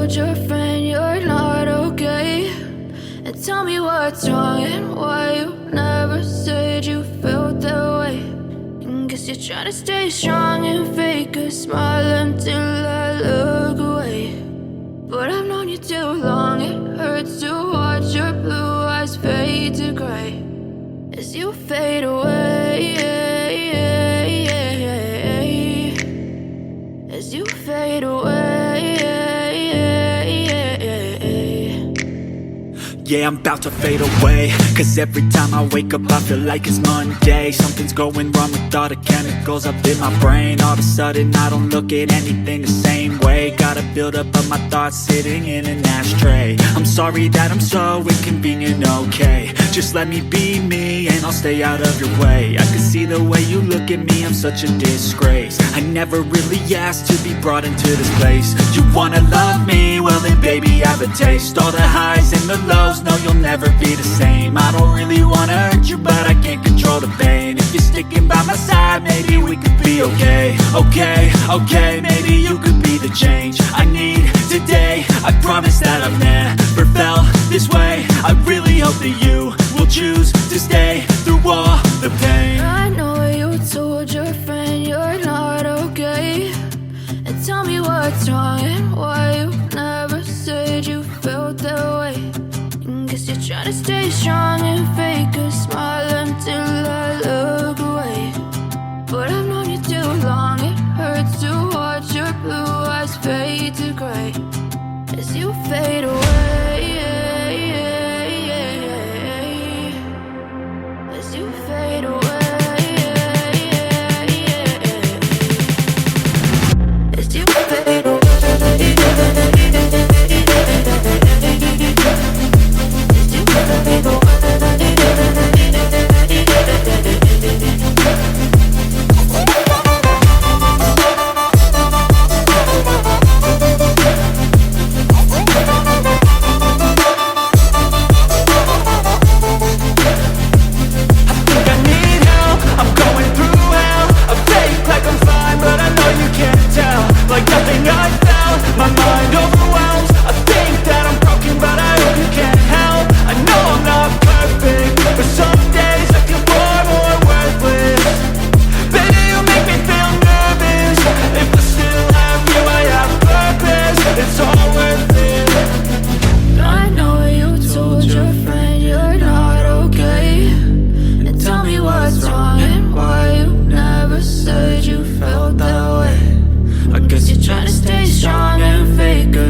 told your friend you're not okay? And tell me what's wrong and why you never said you felt that way. And guess you're trying to stay strong and fake a smile until I look away. But I've known you too long, it hurts to watch your blue eyes fade to gray as you fade away, as you fade away. Yeah, I'm about to fade away, cause every time I wake up I feel like it's Monday. Something's going wrong with all the chemicals up in my brain. All of a sudden I don't look at anything the same way. Got a buildup of my thoughts sitting in an ashtray. I'm sorry that I'm so inconvenient, okay? Just let me be me and I'll stay out of your way. I can see the way you look at me, I'm such a disgrace. I never really asked to be brought into this place. You wanna love me? Well then baby I have a taste. All the highs and the lows, no, you'll never be the same. I don't really wanna hurt you, but I can't control the pain. If you're sticking by my side, maybe we could be okay. Okay, maybe you could be the change I need today. I promise that I've never felt this way. I really hope that you will choose to stay through all the pain. I know you told your friend you're not okay. And tell me what's wrong and why you never said you felt that way. Guess you're trying to stay strong and fake a smile until I look away. But I've known you too long, it hurts to watch your blue eyes fade to gray as you fade away, as you fade away, as you fade away.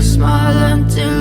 Smile until